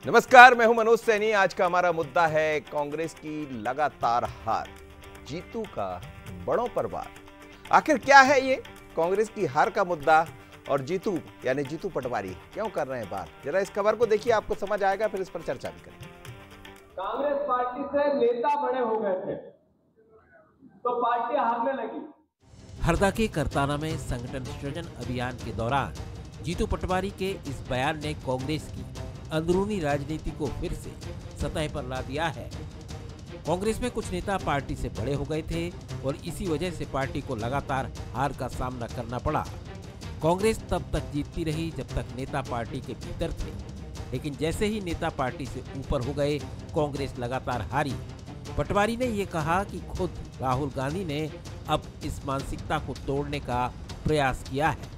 नमस्कार, मैं हूं मनोज सैनी। आज का हमारा मुद्दा है कांग्रेस की लगातार हार, जीतू का बड़ों पर वार। आखिर क्या है ये कांग्रेस की हार का मुद्दा और जीतू यानी जीतू पटवारी क्यों कर रहे हैं बात? जरा इस खबर को देखिए, आपको समझ आएगा, फिर इस पर चर्चा भी करेंगे। कांग्रेस पार्टी से नेता बड़े हो गए थे तो पार्टी हारने लगी। हरदा के करताना में संगठन सृजन अभियान के दौरान जीतू पटवारी के इस बयान ने कांग्रेस की अंदरूनी राजनीति को फिर से सतह पर ला दिया है। कांग्रेस में कुछ नेता पार्टी से बड़े हो गए थे और इसी वजह से पार्टी को लगातार हार का सामना करना पड़ा। कांग्रेस तब तक जीतती रही जब तक नेता पार्टी के भीतर थे, लेकिन जैसे ही नेता पार्टी से ऊपर हो गए, कांग्रेस लगातार हारी। पटवारी ने ये कहा कि खुद राहुल गांधी ने अब इस मानसिकता को तोड़ने का प्रयास किया है।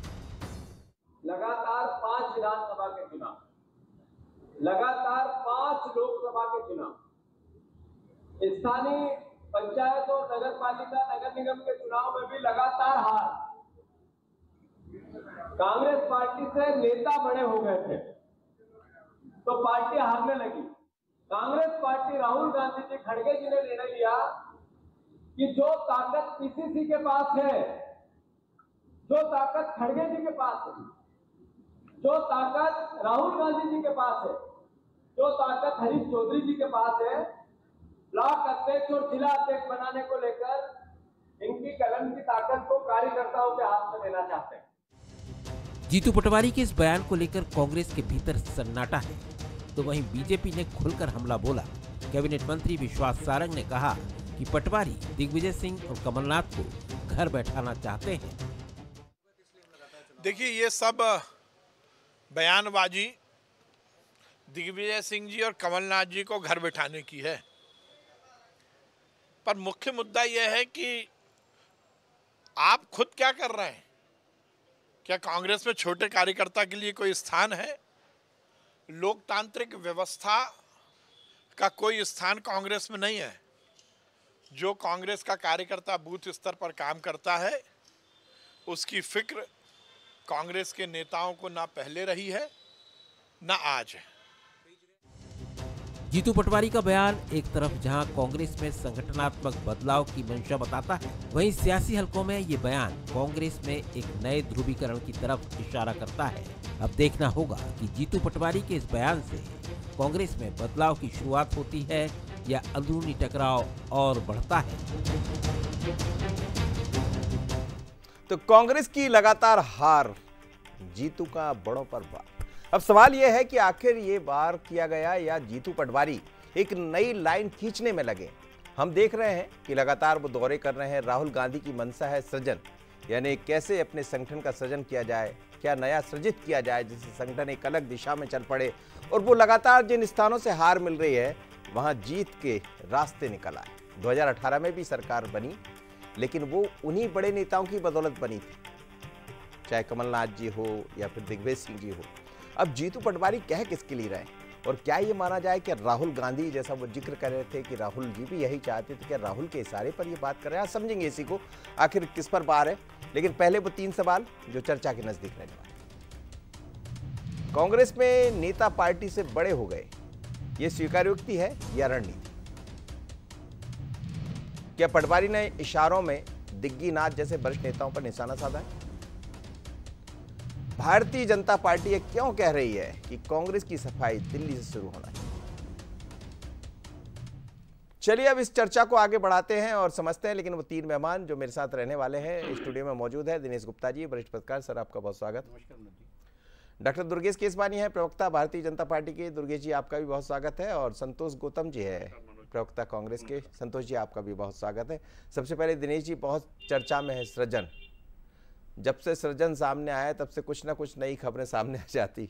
लगातार 5 विधानसभा के चुनाव, लगातार 5 लोकसभा के चुनाव, स्थानीय पंचायत और नगर पालिका नगर निगम के चुनाव में भी लगातार हार। कांग्रेस पार्टी से नेता बड़े हो गए थे तो पार्टी हारने लगी। कांग्रेस पार्टी राहुल गांधी जी खड़गे जी ने निर्णय लिया कि जो ताकत पीसीसी के पास है, जो ताकत खड़गे जी के पास है, जो ताकत राहुल गांधी जी के पास है, जो ताकत हरीश चौधरी जी के पास है, ब्लॉक अध्यक्ष और जिला अध्यक्ष बनाने को लेकर इनकी कलम की ताकत को कार्यकर्ताओं के हाथ में देना चाहते हैं। जीतू पटवारी के इस बयान को लेकर कांग्रेस के भीतर सन्नाटा है, तो वहीं बीजेपी ने खुलकर हमला बोला। कैबिनेट मंत्री विश्वास सारंग ने कहा कि पटवारी दिग्विजय सिंह और कमलनाथ को घर बैठाना चाहते हैं। देखिए, ये सब बयानबाजी दिग्विजय सिंह जी और कमलनाथ जी को घर बैठाने की है, पर मुख्य मुद्दा यह है कि आप खुद क्या कर रहे हैं। क्या कांग्रेस में छोटे कार्यकर्ता के लिए कोई स्थान है? लोकतांत्रिक व्यवस्था का कोई स्थान कांग्रेस में नहीं है। जो कांग्रेस का कार्यकर्ता बूथ स्तर पर काम करता है, उसकी फिक्र कांग्रेस के नेताओं को ना पहले रही है ना आज है। जीतू पटवारी का बयान एक तरफ जहां कांग्रेस में संगठनात्मक बदलाव की मंशा बताता है, वहीं सियासी हलकों में ये बयान कांग्रेस में एक नए ध्रुवीकरण की तरफ इशारा करता है। अब देखना होगा कि जीतू पटवारी के इस बयान से कांग्रेस में बदलाव की शुरुआत होती है या अंदरूनी टकराव और बढ़ता है। तो कांग्रेस की लगातार हार, जीतू का बड़ों पर वार। अब सवाल यह है कि आखिर ये वार किया गया या जीतू पटवारी एक नई लाइन खींचने में लगे। हम देख रहे हैं कि लगातार वो दौरे कर रहे हैं। राहुल गांधी की मंशा है सृजन, यानी कैसे अपने संगठन का सृजन किया जाए, क्या नया सृजित किया जाए जिससे संगठन एक अलग दिशा में चल पड़े। और वो लगातार जिन स्थानों से हार मिल रही है वहां जीत के रास्ते निकल आए। 2018 में भी सरकार बनी, लेकिन वो उन्हीं बड़े नेताओं की बदौलत बनी थी, चाहे कमलनाथ जी हो या फिर दिग्विजय सिंह जी हो। अब जीतू पटवारी कह किसके लिए रहे, और क्या ये माना जाए कि राहुल गांधी, जैसा वो जिक्र कर रहे थे कि राहुल जी भी यही चाहते थे, कि राहुल के इशारे पर ये बात कर रहे हैं? आज समझेंगे इसी को, आखिर किस पर बार है। लेकिन पहले वो 3 सवाल जो चर्चा के नजदीक रहने वाले। कांग्रेस में नेता पार्टी से बड़े हो गए, ये स्वीकार्योक्ति है या रणनीति? क्या पटवारी ने इशारों में दिग्गीनाथ जैसे वरिष्ठ नेताओं पर निशाना साधा है? भारतीय जनता पार्टी ये क्यों कह रही है कि कांग्रेस की सफाई दिल्ली से शुरू होना चाहिए? चलिए अब इस चर्चा को आगे बढ़ाते हैं और समझते हैं। लेकिन वो 3 मेहमान जो मेरे साथ रहने वाले हैं स्टूडियो में मौजूद है। दिनेश गुप्ता जी, वरिष्ठ पत्रकार, सर आपका बहुत स्वागत। डॉक्टर दुर्गेश केसवानी है, प्रवक्ता भारतीय जनता पार्टी के। दुर्गेश जी आपका भी बहुत स्वागत है। और संतोष गौतम जी है, प्रवक्ता कांग्रेस के। संतोष जी आपका भी बहुत स्वागत है। सबसे पहले दिनेश जी, बहुत चर्चा में है सृजन। जब से सृजन सामने आया तब से कुछ ना कुछ नई खबरें सामने आ जाती।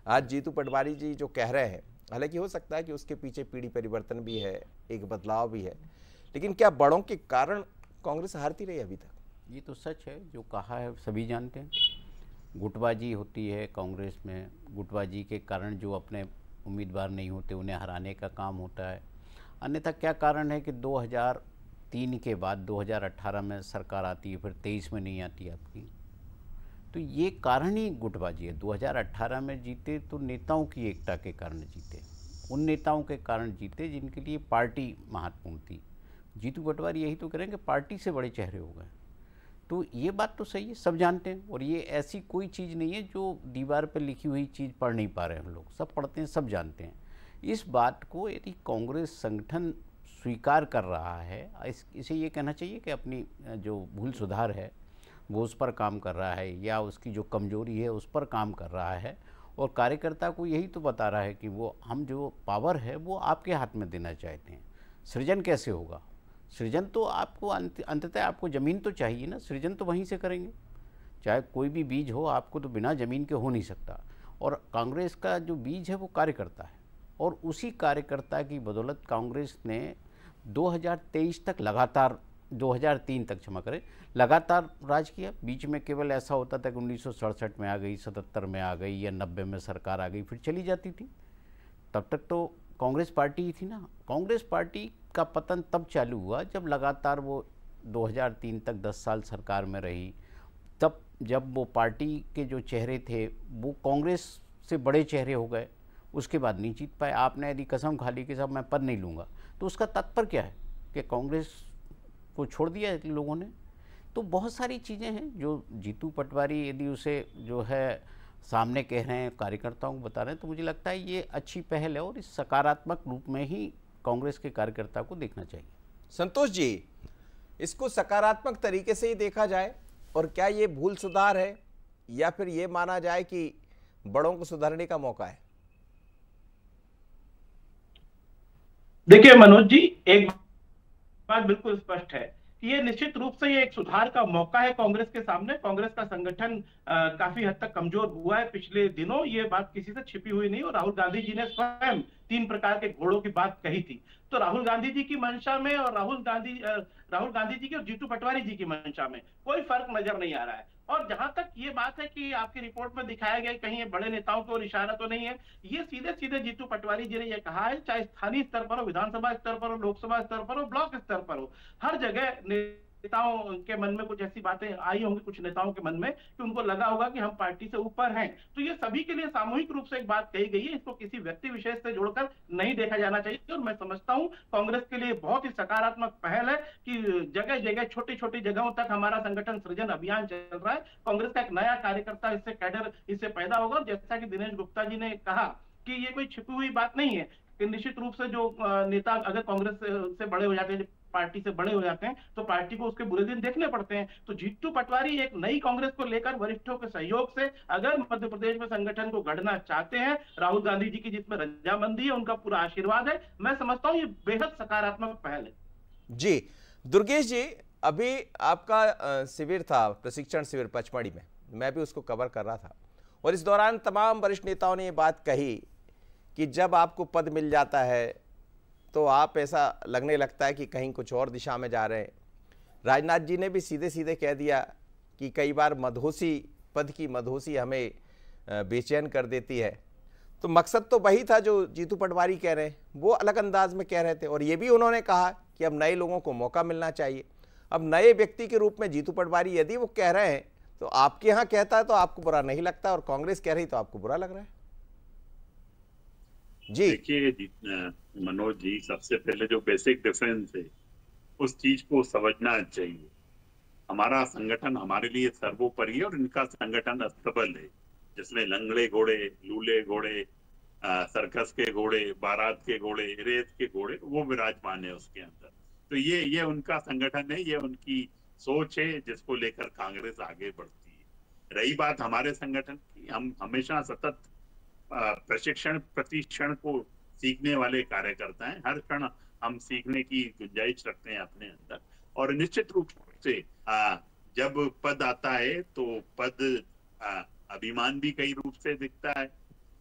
आज जीतू पटवारी जी जो कह रहे हैं, हालांकि हो सकता है कि उसके पीछे पीढ़ी परिवर्तन भी है, एक बदलाव भी है, लेकिन क्या बड़ों के कारण कांग्रेस हारती रही अभी तक? ये तो सच है, जो कहा है सभी जानते हैं। गुटबाजी होती है कांग्रेस में, गुटबाजी के कारण जो अपने उम्मीदवार नहीं होते उन्हें हराने का काम होता है। अन्यथा क्या कारण है कि 2003 के बाद 2018 में सरकार आती है, फिर 23 में नहीं आती आपकी। तो ये कारण ही गुटबाजी है। 2018 में जीते तो नेताओं की एकता के कारण जीते, उन नेताओं के कारण जीते जिनके लिए पार्टी महत्वपूर्ण थी। जीतू पटवारी यही तो करें कि पार्टी से बड़े चेहरे हो गए। तो ये बात तो सही है, सब जानते हैं, और ये ऐसी कोई चीज़ नहीं है जो दीवार पर लिखी हुई चीज़ पढ़ नहीं पा रहे हैं हम लोग, सब पढ़ते हैं, सब जानते हैं। इस बात को यदि कांग्रेस संगठन स्वीकार कर रहा है, इसे ये कहना चाहिए कि अपनी जो भूल सुधार है वो उस पर काम कर रहा है, या उसकी जो कमजोरी है उस पर काम कर रहा है, और कार्यकर्ता को यही तो बता रहा है कि वो हम जो पावर है वो आपके हाथ में देना चाहते हैं। सृजन कैसे होगा? सृजन तो आपको अंततः आपको ज़मीन तो चाहिए ना, सृजन तो वहीं से करेंगे। चाहे कोई भी बीज हो, आपको तो बिना ज़मीन के हो नहीं सकता। और कांग्रेस का जो बीज है वो कार्यकर्ता है, और उसी कार्यकर्ता की बदौलत कांग्रेस ने 2023 तक लगातार, 2003 तक क्षमा करें, लगातार राज किया। बीच में केवल ऐसा होता था कि 1967 में आ गई, 77 में आ गई, या 90 में सरकार आ गई, फिर चली जाती थी। तब तक तो कांग्रेस पार्टी ही थी ना। कांग्रेस पार्टी का पतन तब चालू हुआ जब लगातार वो 2003 तक 10 साल सरकार में रही। तब जब वो पार्टी के जो चेहरे थे वो कांग्रेस से बड़े चेहरे हो गए, उसके बाद नहीं जीत पाए। आपने यदि कसम खा ली कि साहब मैं पद नहीं लूँगा, तो उसका तात्पर्य क्या है कि कांग्रेस को छोड़ दिया है लोगों ने। तो बहुत सारी चीज़ें हैं जो जीतू पटवारी यदि उसे जो है सामने कह रहे हैं, कार्यकर्ताओं को बता रहे हैं, तो मुझे लगता है ये अच्छी पहल है, और इस सकारात्मक रूप में ही कांग्रेस के कार्यकर्ता को देखना चाहिए। संतोष जी, इसको सकारात्मक तरीके से ही देखा जाए, और क्या ये भूल सुधार है, या फिर ये माना जाए कि बड़ों को सुधारने का मौका है? देखिए मनोज जी, एक बात बिल्कुल स्पष्ट है कि ये निश्चित रूप से ये एक सुधार का मौका है कांग्रेस के सामने। कांग्रेस का संगठन काफी हद तक कमजोर हुआ है पिछले दिनों, ये बात किसी से छिपी हुई नहीं, और राहुल गांधी जी ने स्वयं 3 प्रकार के घोड़ों की बात कही थी। तो राहुल गांधी जी की मंशा में और राहुल गांधी जी की और जीतू पटवारी जी की मंशा में कोई फर्क नजर नहीं आ रहा है। और जहां तक ये बात है कि आपकी रिपोर्ट में दिखाया गया कहीं ये बड़े नेताओं की ओर इशारा तो नहीं है, ये सीधे सीधे जीतू पटवारी जी ने ये कहा है, चाहे स्थानीय स्तर पर हो, विधानसभा स्तर पर हो, लोकसभा स्तर पर हो, ब्लॉक स्तर पर हो, हर जगह नेताओं के मन में कुछ ऐसी बातें आई होंगी, कुछ नेताओं के मन में, कि उनको लगा होगा कि हम पार्टी से ऊपर हैं। तो ये सभी के लिए सामूहिक रूप से एक बात कही गई है, इसको किसी व्यक्ति विशेष से जोड़कर नहीं देखा जाना चाहिए। और मैं समझता हूं कांग्रेस के लिए बहुत ही सकारात्मक पहल है कि जगह जगह, छोटी छोटी जगहों तक हमारा संगठन सृजन अभियान चल रहा है। कांग्रेस का एक नया कार्यकर्ता इससे कैडर इससे पैदा होगा। जैसा कि दिनेश गुप्ता जी ने कहा कि ये कोई छिपी हुई बात नहीं है कि निश्चित रूप से जो नेता अगर कांग्रेस से बड़े हो जाते हैं, पार्टी से बड़े हो जाते हैं, तो पार्टी को उसके बुरे दिन देखने पड़ते हैं। तो जीतू पटवारी एक नई कांग्रेस को लेकर वरिष्ठों के सहयोग से अगर मध्य प्रदेश में संगठन को गढ़ना चाहते हैं, राहुल गांधी जी की जिसमें रजामंदी है, उनका पूरा आशीर्वाद है, मैं समझता हूं ये बेहद सकारात्मक पहल है। जी दुर्गेश जी, अभी आपका शिविर था, प्रशिक्षण शिविर पचमढ़ी में, मैं भी उसको कवर कर रहा था, और इस दौरान तमाम वरिष्ठ नेताओं ने ये बात कही कि जब आपको पद मिल जाता है तो आप ऐसा लगने लगता है कि कहीं कुछ और दिशा में जा रहे हैं। राजनाथ जी ने भी सीधे सीधे कह दिया कि कई बार मदहोशी, पद की मदहोशी हमें बेचैन कर देती है। तो मकसद तो वही था जो जीतू पटवारी कह रहे हैं, वो अलग अंदाज में कह रहे थे, और ये भी उन्होंने कहा कि अब नए लोगों को मौका मिलना चाहिए। अब नए व्यक्ति के रूप में जीतू पटवारी यदि वो कह रहे हैं, तो आपके यहाँ कहता है तो आपको बुरा नहीं लगता, और कांग्रेस कह रही तो आपको बुरा लग रहा है। जी देखिए मनोज जी, सबसे पहले जो बेसिक डिफरेंस है उस चीज को समझना चाहिए। हमारा संगठन हमारे लिए सर्वोपरि है, और इनका संगठन अस्तबल है, जिसमें लंगड़े घोड़े, लूले घोड़े, सर्कस के घोड़े, बारात के घोड़े, रेत के घोड़े, वो विराजमान है उसके अंदर। तो ये उनका संगठन है, ये उनकी सोच है जिसको लेकर कांग्रेस आगे बढ़ती है। रही बात हमारे संगठन की, हम हमेशा सतत प्रशिक्षण प्रतिक्षण को सीखने वाले कार्यकर्ता हैं। हर क्षण हम सीखने की गुंजाइश रखते हैं अपने अंदर, और निश्चित रूप से जब पद आता है तो पद अभिमान भी कई रूप से दिखता है।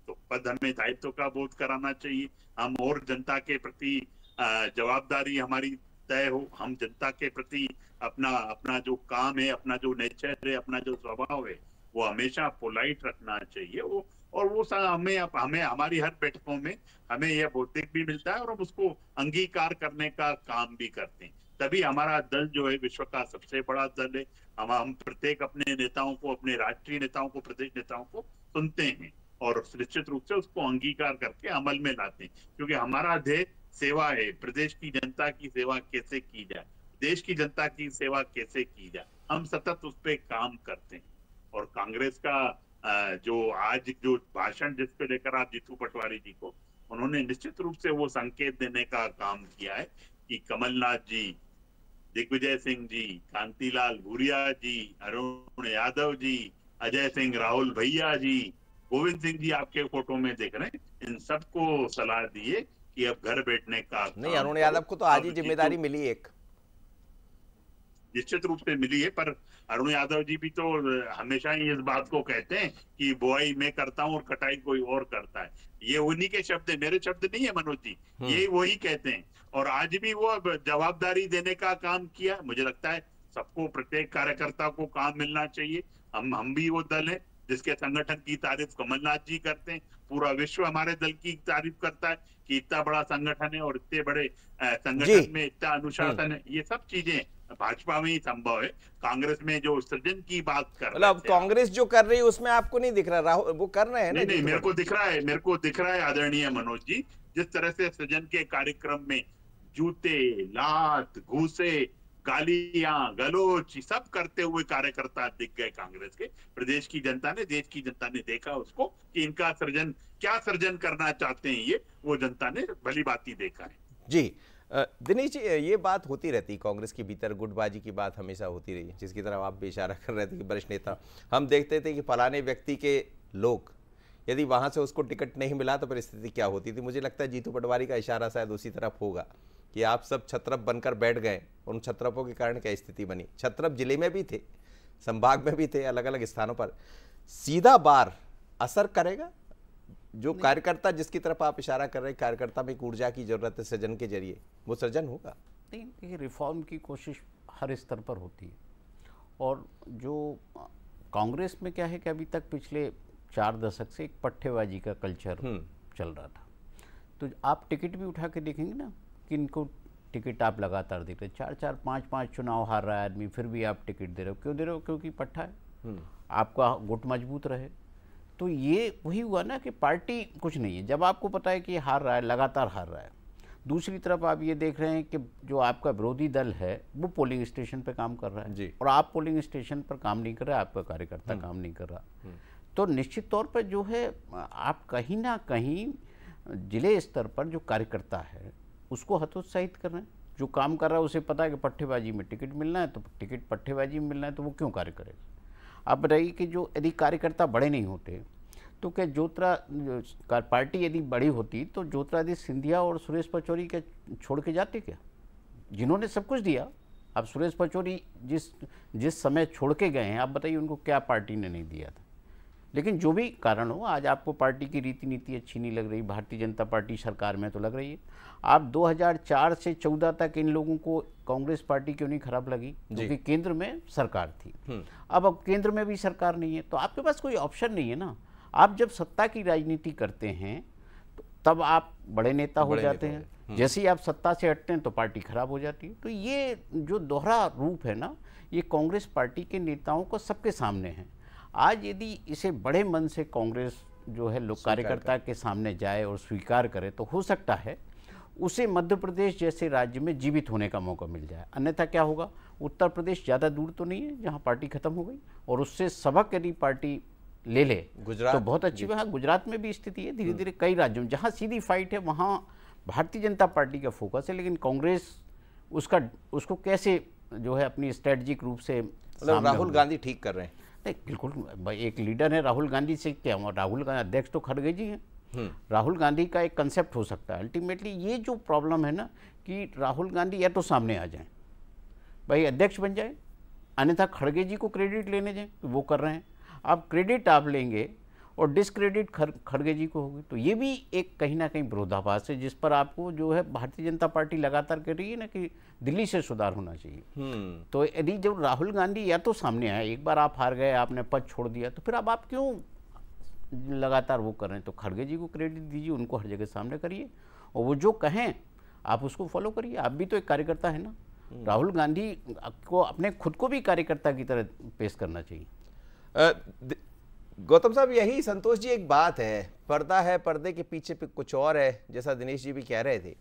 तो पद हमें दायित्व का बोध कराना चाहिए, हम और जनता के प्रति जवाबदारी हमारी तय हो, हम जनता के प्रति अपना जो काम है, अपना जो नेचर है, अपना जो स्वभाव है, वो हमेशा पोलाइट रखना चाहिए। वो हमें हमारी हर बैठकों में हमें यह बौद्धिक भी मिलता है, और हम उसको अंगीकार करने का काम भी करते हैं। तभी हमारा दल जो है विश्व का सबसे बड़ा दल है। हम प्रत्येक अपने नेताओं को, अपने राष्ट्रीय नेताओं को, प्रदेश नेताओं को सुनते हैं, और निश्चित रूप से उसको अंगीकार करके अमल में लाते हैं, क्योंकि हमारा ध्येय सेवा है। प्रदेश की जनता की सेवा कैसे की जाए, देश की जनता की सेवा कैसे की जाए, हम सतत उस पर काम करते हैं। और कांग्रेस का जो आज जो भाषण जिसपे लेकर आप जीतू पटवारी जी को, उन्होंने निश्चित रूप से वो संकेत देने का काम किया है कि कमलनाथ जी, दिग्विजय सिंह जी, कांतिलाल भूरिया जी, अरुण यादव जी, अजय सिंह राहुल भैया जी, गोविंद सिंह जी आपके फोटो में देख रहे हैं, इन सबको सलाह दिए कि अब घर बैठने का नहीं, अरुण यादव को तो आज ही जिम्मेदारी मिली एक, निश्चित रूप से मिली है, पर अरुण यादव जी भी तो हमेशा ही इस बात को कहते हैं कि बुआई मैं करता हूं और कटाई कोई और करता है। ये उन्हीं के शब्द है, मेरे शब्द नहीं है मनोज जी, ये वही कहते हैं। और आज भी वो जवाबदारी देने का काम किया। मुझे लगता है सबको, प्रत्येक कार्यकर्ता को काम मिलना चाहिए। हम भी वो दल है जिसके संगठन की तारीफ कमलनाथ जी करते हैं, पूरा विश्व हमारे दल की तारीफ करता है कि इतना बड़ा संगठन है और इतने बड़े संगठन में इतना अनुशासन है। ये सब चीजें भाजपा में ही संभव है। कांग्रेस में जो सृजन की बात कर रहे मतलब कांग्रेस जो कर रही है उसमें आपको नहीं दिख रहा, राहुल वो कर रहे हैं ना? नहीं, मेरे को दिख रहा है आदरणीय मनोज जी, जिस तरह से सृजन के कार्यक्रम में जूते, लात, घूसे, गालियां, गलोच सब करते हुए कार्यकर्ता दिख गए कांग्रेस के। प्रदेश की जनता ने, देश की जनता ने देखा उसको कि इनका सृजन, क्या सृजन करना चाहते हैं ये, वो जनता ने भली भांति देखा है। जी दिनेश जी, ये बात होती रहती है कांग्रेस के भीतर, गुटबाजी की बात हमेशा होती रही है, जिसकी तरफ आप भी इशारा कर रहे थे कि वरिष्ठ नेता, हम देखते थे कि फलाने व्यक्ति के लोग, यदि वहां से उसको टिकट नहीं मिला तो परिस्थिति क्या होती थी। मुझे लगता है जीतू पटवारी का इशारा शायद उसी तरफ होगा कि आप सब छत्रप बनकर बैठ गए, उन छत्रपों के कारण क्या स्थिति बनी। छत्रप जिले में भी थे, संभाग में भी थे, अलग अलग स्थानों पर। सीधा बार असर करेगा जो कार्यकर्ता, जिसकी तरफ आप इशारा कर रहे हैं, कार्यकर्ता में एक ऊर्जा की जरूरत है सृजन के जरिए, वो सृजन होगा? नहीं, देखिए रिफॉर्म की कोशिश हर स्तर पर होती है। और जो कांग्रेस में क्या है कि अभी तक पिछले 4 दशक से एक पट्टेबाजी का कल्चर चल रहा था। तो आप टिकट भी उठा के देखेंगे ना, किनको टिकट आप लगातार देख रहे, 4-4, 5-5 चुनाव हार रहा है आदमी, फिर भी आप टिकट दे रहे हो। क्यों दे रहे हो? क्योंकि पट्टा है, आपका गुट मजबूत रहे। तो ये वही हुआ ना कि पार्टी कुछ नहीं है जब आपको पता है कि ये हार रहा है, लगातार हार रहा है। दूसरी तरफ आप ये देख रहे हैं कि जो आपका विरोधी दल है वो पोलिंग स्टेशन पे काम कर रहा है जी। और आप पोलिंग स्टेशन पर काम नहीं कर रहे, आपका कार्यकर्ता काम नहीं कर रहा। तो निश्चित तौर पर जो है आप कहीं ना कहीं जिले स्तर पर जो कार्यकर्ता है उसको हतोत्साहित कर रहे हैं। जो काम कर रहा है उसे पता है कि पट्टेबाजी में टिकट मिलना है, तो टिकट पट्टेबाजी में मिलना है, तो वो क्यों कार्य करेगा। आप बताइए कि जो यदि कार्यकर्ता बड़े नहीं होते तो क्या पार्टी यदि बड़ी होती तो ज्योतिरादित्य सिंधिया और सुरेश पचौरी क्या छोड़ के जाते क्या, जिन्होंने सब कुछ दिया। अब सुरेश पचौरी जिस समय छोड़ के गए हैं, आप बताइए उनको क्या पार्टी ने नहीं दिया था। लेकिन जो भी कारण हो, आज आपको पार्टी की रीति नीति अच्छी नहीं लग रही, भारतीय जनता पार्टी सरकार में तो लग रही है। आप 2004 से 14 तक इन लोगों को कांग्रेस पार्टी क्यों नहीं खराब लगी? क्योंकि केंद्र में सरकार थी। अब केंद्र में भी सरकार नहीं है, तो आपके पास कोई ऑप्शन नहीं है ना। आप जब सत्ता की राजनीति करते हैं तो तब आप बड़े नेता हो जाते हैं, जैसे ही आप सत्ता से हटते हैं तो पार्टी खराब हो जाती है। तो ये जो दोहरा रूप है ना, ये कांग्रेस पार्टी के नेताओं को सबके सामने है। आज यदि इसे बड़े मन से कांग्रेस जो है लोक कार्यकर्ता के सामने जाए और स्वीकार करे तो हो सकता है उसे मध्य प्रदेश जैसे राज्य में जीवित होने का मौका मिल जाए। अन्यथा क्या होगा, उत्तर प्रदेश ज़्यादा दूर तो नहीं है जहाँ पार्टी खत्म हो गई, और उससे सबक यदि पार्टी ले ले गुजरात तो बहुत अच्छी बात। गुजरात में भी स्थिति है, धीरे धीरे कई राज्यों में जहाँ सीधी फाइट है वहाँ भारतीय जनता पार्टी का फोकस है। लेकिन कांग्रेस उसको कैसे जो है अपनी स्ट्रेटजिक रूप से, राहुल गांधी ठीक कर रहे हैं। नहीं, बिल्कुल एक लीडर है, राहुल गांधी से क्या हुआ? राहुल गांधी अध्यक्ष तो खड़गे जी हैं। राहुल गांधी का एक कंसेप्ट हो सकता है। अल्टीमेटली ये जो प्रॉब्लम है ना कि राहुल गांधी या तो सामने आ जाए, भाई अध्यक्ष बन जाए, अन्यथा खड़गे जी को क्रेडिट लेने जाए, वो कर रहे हैं। आप क्रेडिट आप लेंगे और डिसक्रेडिट खड़गे जी को होगी, तो ये भी एक कहीं ना कहीं विरोधाभास है जिस पर आपको जो है भारतीय जनता पार्टी लगातार कह रही है ना कि दिल्ली से सुधार होना चाहिए। तो यदि जब राहुल गांधी या तो सामने आए, एक बार आप हार गए, आपने पद छोड़ दिया, तो फिर अब आप क्यों लगातार वो कर रहे हैं? तो खड़गे जी को क्रेडिट दीजिए, उनको हर जगह सामने करिए और वो जो कहें आप उसको फॉलो करिए। आप भी तो एक कार्यकर्ता है ना। राहुल गांधी को अपने खुद को भी कार्यकर्ता की तरह पेश करना चाहिए। गौतम साहब, यही संतोष जी एक बात है, पर्दे के पीछे कुछ और है, जैसा दिनेश जी भी कह रहे थे,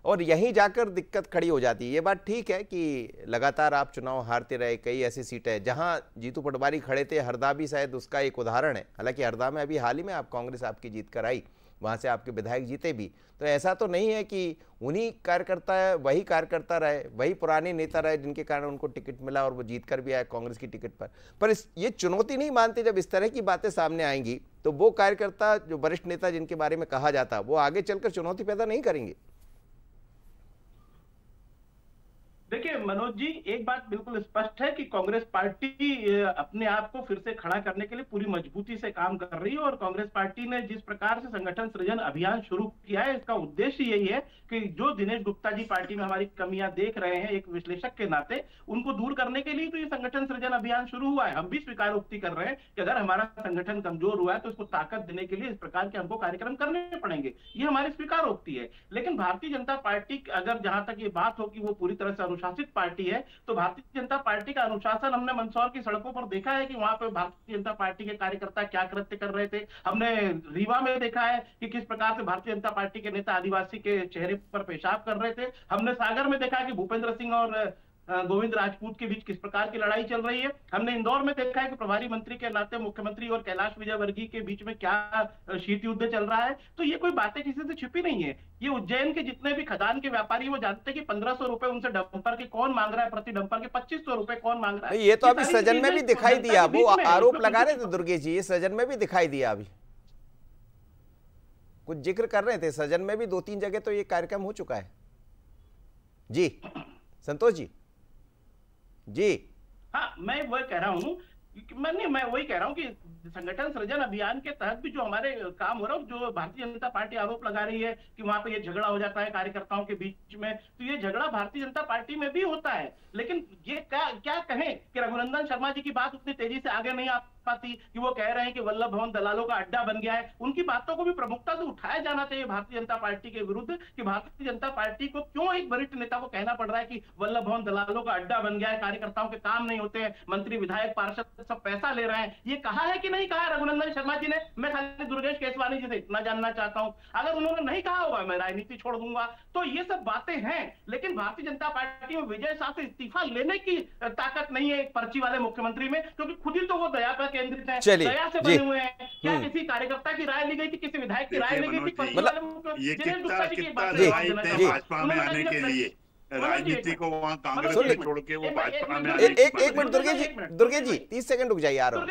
और यहीं जाकर दिक्कत खड़ी हो जाती है। ये बात ठीक है कि लगातार आप चुनाव हारते रहे, कई ऐसी सीटें हैं जहां जीतू पटवारी खड़े थे, हरदा भी शायद उसका एक उदाहरण है। हालांकि हरदा में अभी हाल ही में कांग्रेस आपकी जीत कर आई, वहां से आपके विधायक जीते भी, तो ऐसा तो नहीं है कि उन्हीं कार्यकर्ता वही कार्यकर्ता रहे, वही पुराने नेता रहे जिनके कारण उनको टिकट मिला और वो जीत कर भी आए कांग्रेस की टिकट पर ये चुनौती नहीं मानते जब इस तरह की बातें सामने आएंगी, तो वो कार्यकर्ता जो वरिष्ठ नेता जिनके बारे में कहा जाता वो आगे चलकर चुनौती पैदा नहीं करेंगे? देखिए मनोज जी, एक बात बिल्कुल स्पष्ट है कि कांग्रेस पार्टी अपने आप को फिर से खड़ा करने के लिए पूरी मजबूती से काम कर रही है, और कांग्रेस पार्टी ने जिस प्रकार से संगठन सृजन अभियान शुरू किया है, इसका उद्देश्य यही है कि जो दिनेश गुप्ता जी पार्टी में हमारी कमियां देख रहे हैं एक विश्लेषक के नाते, उनको दूर करने के लिए तो ये संगठन सृजन अभियान शुरू हुआ है। हम भी स्वीकारोक्ति कर रहे हैं कि अगर हमारा संगठन कमजोर हुआ है तो उसको ताकत देने के लिए इस प्रकार के हमको कार्यक्रम करने पड़ेंगे, ये हमारी स्वीकारोक्ति है। लेकिन भारतीय जनता पार्टी, अगर जहां तक ये बात हो कि वो पूरी तरह से अनुशासित पार्टी है, तो भारतीय जनता पार्टी का अनुशासन हमने मंदसौर की सड़कों पर देखा है कि वहां पे भारतीय जनता पार्टी के कार्यकर्ता क्या कृत्य कर रहे थे। हमने रीवा में देखा है कि किस प्रकार से भारतीय जनता पार्टी के नेता आदिवासी के चेहरे पर पेशाब कर रहे थे। हमने सागर में देखा कि भूपेंद्र सिंह और गोविंद राजपूत के बीच किस प्रकार की लड़ाई चल रही है। हमने इंदौर में देखा है कि प्रभारी मंत्री के नाते मुख्यमंत्री और कैलाश विजयवर्गीय के बीच में क्या शीत युद्ध चल रहा है। तो ये कोई बातें किसी से छिपी नहीं है। ये उज्जैन के जितने भी खदान के व्यापारी वो जानते हैं कि 1500 रुपए उनसे डंपर के कौन मांग रहा है, प्रति डंपर के 2500 रुपए कौन मांग रहा है। ये तो अभी सदन में भी दिखाई दिया, वो आरोप लगा रहे थे दुर्गेश जी, ये सदन में भी दिखाई दिया, अभी कुछ जिक्र कर रहे थे सदन में भी, 2-3 जगह तो ये कार्यक्रम हो चुका है। जी संतोष जी। हाँ, मैं वही कह रहा हूँ, मैं वही कह रहा हूँ कि संगठन सृजन अभियान के तहत भी जो हमारे काम हो रहा है, जो भारतीय जनता पार्टी आरोप लगा रही है कि वहां पे ये झगड़ा हो जाता है कार्यकर्ताओं के बीच में, तो ये झगड़ा भारतीय जनता पार्टी में भी होता है। लेकिन ये क्या कहें कि रघुनंदन शर्मा जी की बात उतनी तेजी से आगे नहीं आ पाती कि वो कह रहे हैं कि वल्लभ भवन दलालों का अड्डा बन गया है। उनकी बातों को भी प्रमुखता से उठाया जाना चाहिए भारतीय जनता पार्टी के विरुद्ध, कि भारतीय जनता पार्टी को क्यों एक वरिष्ठ नेता को कहना पड़ रहा है कि वल्लभ भवन दलालों का अड्डा बन गया है, कार्यकर्ताओं के काम नहीं होते हैं, मंत्री विधायक पार्षद सब पैसा ले रहे हैं। ये कहा है कि नहीं कहा रघुनंदन शर्मा जी ने? मैं खाली दुर्गेश केसवानी जी से इतना जानना चाहता हूं। अगर उन्होंने नहीं कहा होगा मैं राजनीति छोड़ दूंगा। तो ये सब बातें हैं, लेकिन भारतीय जनता पार्टी में विजय शाह से इस्तीफा लेने की ताकत नहीं है एक पर्ची वाले मुख्यमंत्री में, क्योंकि खुद ही तो वो दया पर केंद्रित है, दया से बने हुए हैं। क्या किसी कार्यकर्ता की राय ली गई थी, किसी विधायक की राय ली गई थी? भाजपा में आने के लिए राजनीति को वहाँ कांग्रेस में छोड़ के वो भाजपा में आने की एक मिनट दुर्गेश जी 30 सेकंड रुक जाइए, आ रहा हूं।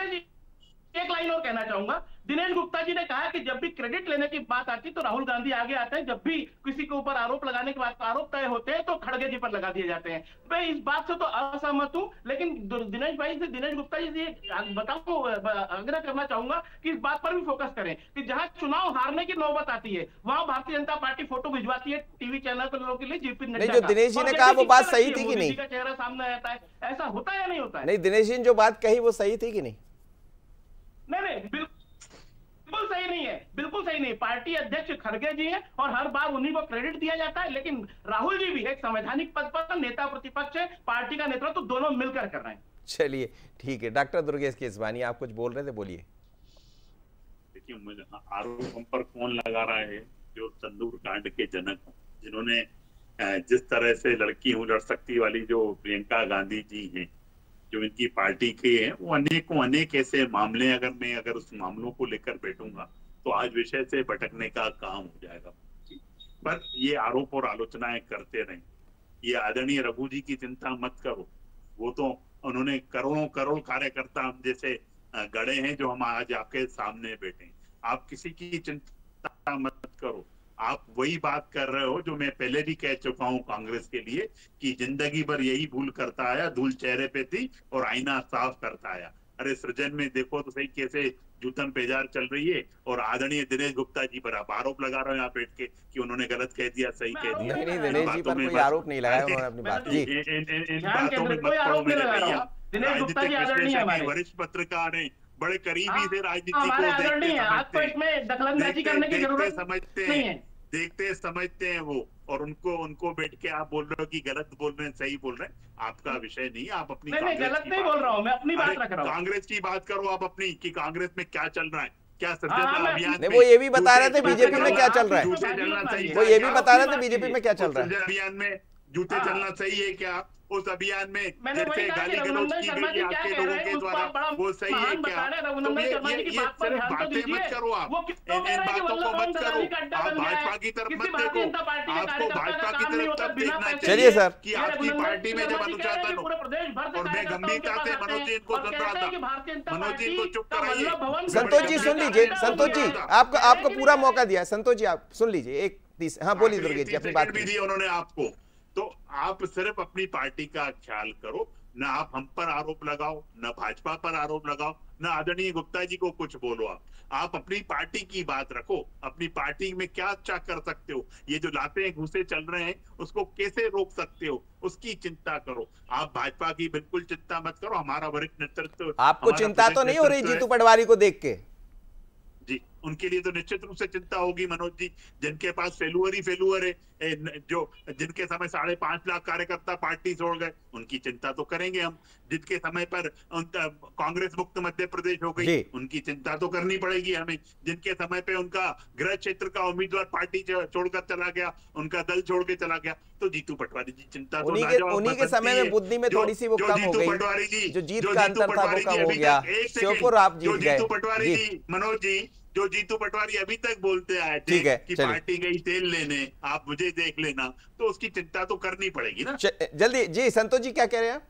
एक लाइन और कहना चाहूंगा। दिनेश गुप्ता जी ने कहा कि जब भी क्रेडिट लेने की बात आती तो राहुल गांधी आगे आते हैं, जब भी किसी के ऊपर आरोप लगाने की बात, आरोप तय होते हैं तो खड़गे जी पर लगा दिए जाते हैं। मैं इस बात से तो असहमत हूं, लेकिन दिनेश गुप्ता जी से बताऊं, आग्रह करना चाहूंगा कि इस बात पर भी फोकस करें कि जहां चुनाव हारने की नौबत आती है वहां भारतीय जनता पार्टी फोटो भिजवाती है टीवी चैनल पर लोगों के लिए, जेपी नड्डा जो दिनेश जी ने कहा वो बात सही थी कि नहीं? का चेहरा सामने आता है, ऐसा होता है या नहीं होता है? नहीं, दिनेश जी ने जो बात कही वो सही थी कि नहीं? नहीं, बिल्कुल सही नहीं है, बिल्कुल सही नहीं। पार्टी अध्यक्ष खड़गे जी हैं और हर बार उन्हीं को क्रेडिट दिया जाता है, लेकिन राहुल जी भी एक संवैधानिक पद पर नेता प्रतिपक्ष है, पार्टी का नेतृत्व तो दोनों मिलकर कर रहे हैं। चलिए ठीक है, डॉक्टर दुर्गेश केसवानी आप कुछ बोल रहे थे, बोलिए। देखिए, मुझे आरोप हम पर कौन लगा रहा है? जो तंदूर कांड के जनक, जिन्होंने जिस तरह से लड़की हूं लड़ सकती वाली जो प्रियंका गांधी जी हैं, जो इनकी पार्टी के हैं, वो अनेक ऐसे मामले, अगर उस मामलों को लेकर बैठूंगा तो आज विषय से भटकने का काम हो जाएगा। पर ये आरोप और आलोचनाएं करते रहें, ये आदरणीय रघु जी की चिंता मत करो। वो तो उन्होंने करोड़ कार्यकर्ता हम जैसे गड़े हैं जो हम आज आपके सामने बैठे हैं। आप किसी की चिंता मत करो। आप वही बात कर रहे हो जो मैं पहले भी कह चुका हूं कांग्रेस के लिए, कि जिंदगी भर यही भूल करता आया, धूल चेहरे पे थी और आईना साफ करता आया। अरे सृजन में देखो तो सही कैसे जूतन पेजार चल रही है, और आदरणीय दिनेश गुप्ता जी पर आप आरोप लगा रहे हो यहाँ बैठ के कि उन्होंने गलत कह दिया, सही कह दिया। नहीं, दिनेश जी पर कोई आरोप नहीं लगाया उन्होंने अपनी बात। जी, इन बातों में मत पड़ो मेरे भैया। राजनीतिक विश्लेषक, वरिष्ठ पत्रकार हैं, बड़े करीबी से राजनीति को देखते समझते हैं। देखते समझते हैं वो, और उनको बैठ के आप बोल रहे हो कि गलत बोल रहे हैं, सही बोल रहे हैं, आपका विषय नहीं। आप अपनी नहीं गलत नहीं बोल रहा हूँ, मैं अपनी बात रख रहा हूँ। कांग्रेस की बात करो आप अपनी, कि कांग्रेस में क्या चल रहा है, क्या सृजन अभियान। वो ये भी बता रहे थे बीजेपी में क्या चल रहा है, वो ये भी बता रहे थे बीजेपी में क्या चल रहा है। अभियान में जूते चलना सही है क्या? उस अभियान में जैसे गाली गलौज की गई आपके लोगों के द्वारा, वो सही है क्या? तो ये सिर्फ बातें मत करो आप, इन बातों को मत करो। आप भाजपा की तरफ मत देखो, आपको भाजपा की तरफ तब देखना चलिए चाहिए सर कि आपकी पार्टी में जब अनुशासन हो। और मैं गंभीरता से मनोज जी इनको सुन रहा था, मनोज जी इनको चुप कराइए। संतोष जी सुन लीजिए, संतोष जी आपको पूरा मौका दिया। संतोष जी आप सुन लीजिए, एक 30। हाँ बोलिए दुर्गेश जी, अपनी बात भी दी उन्होंने आपको। तो आप सिर्फ अपनी पार्टी का ख्याल करो, ना आप हम पर आरोप लगाओ, ना भाजपा पर आरोप लगाओ, ना आदरणीय गुप्ता जी को कुछ बोलो। आप अपनी पार्टी की बात रखो, अपनी पार्टी में क्या अच्छा कर सकते हो, ये जो लाते घुसे चल रहे हैं उसको कैसे रोक सकते हो, उसकी चिंता करो। आप भाजपा की बिल्कुल चिंता मत करो। हमारा वरिष्ठ नेतृत्व, आपको चिंता तो नहीं हो रही जीतू पटवारी को देख के? जी, उनके लिए तो निश्चित रूप से चिंता होगी मनोज जी, जिनके पास फेलुअर ही फेलुअर है, जो जिनके समय 5.5 लाख कार्यकर्ता पार्टी छोड़ गए, उनकी चिंता तो करेंगे हम। जिनके समय पर कांग्रेस मुक्त मध्य प्रदेश हो गई, उनकी चिंता तो करनी पड़ेगी हमें। जिनके समय पे उनका गृह क्षेत्र का उम्मीदवार पार्टी छोड़कर चला गया, उनका दल छोड़ के चला गया, तो जीतू पटवारी जी चिंता तो उन्हीं के समय में बुद्धि में थोड़ी सी वो कम हो गई, पटवारी जी जो जीत का अंतर था वो कम हो गया, श्योपुर आप जीत गए। जीतू पटवारी जी, मनोज जी, जो जीतू पटवारी अभी तक बोलते आए थे कि पार्टी गई तेल लेने, आप मुझे देख लेना, तो उसकी चिंता तो करनी पड़ेगी ना। जल्दी जी, संतोष जी क्या कह रहे हैं?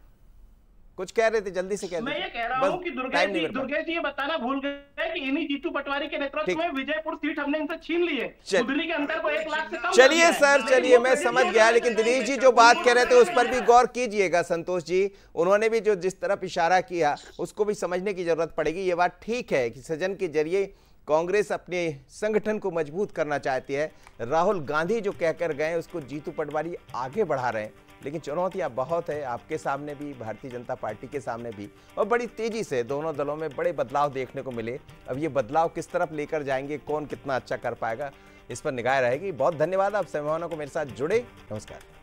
कुछ कह रहे थे, जल्दी से कह। मैं ये कह रहा हूँ कि दुर्गेश जी ये बताना भूल गए कि इन्हीं जीतू पटवारी के नेतृत्व में विजयपुर सीट हमने इनसे छीन ली है। कुंडली के अंतर को 1 लाख से कम। चलिए सर, चलिए मैं समझ गया, लेकिन दिनेश जी जो बात कह रहे थे उस पर भी गौर कीजिएगा। संतोष जी, उन्होंने भी जो जिस तरफ इशारा किया उसको भी समझने की जरूरत पड़ेगी। ये बात ठीक है कि सृजन के जरिए कांग्रेस अपने संगठन को मजबूत करना चाहती है। राहुल गांधी जो कहकर गए उसको जीतू पटवारी आगे बढ़ा रहे हैं, लेकिन चुनौतियां बहुत है आपके सामने भी, भारतीय जनता पार्टी के सामने भी, और बड़ी तेजी से दोनों दलों में बड़े बदलाव देखने को मिले। अब ये बदलाव किस तरफ लेकर जाएंगे, कौन कितना अच्छा कर पाएगा, इस पर निगाह रहेगी। बहुत धन्यवाद आप संभावना को मेरे साथ जुड़े। नमस्कार।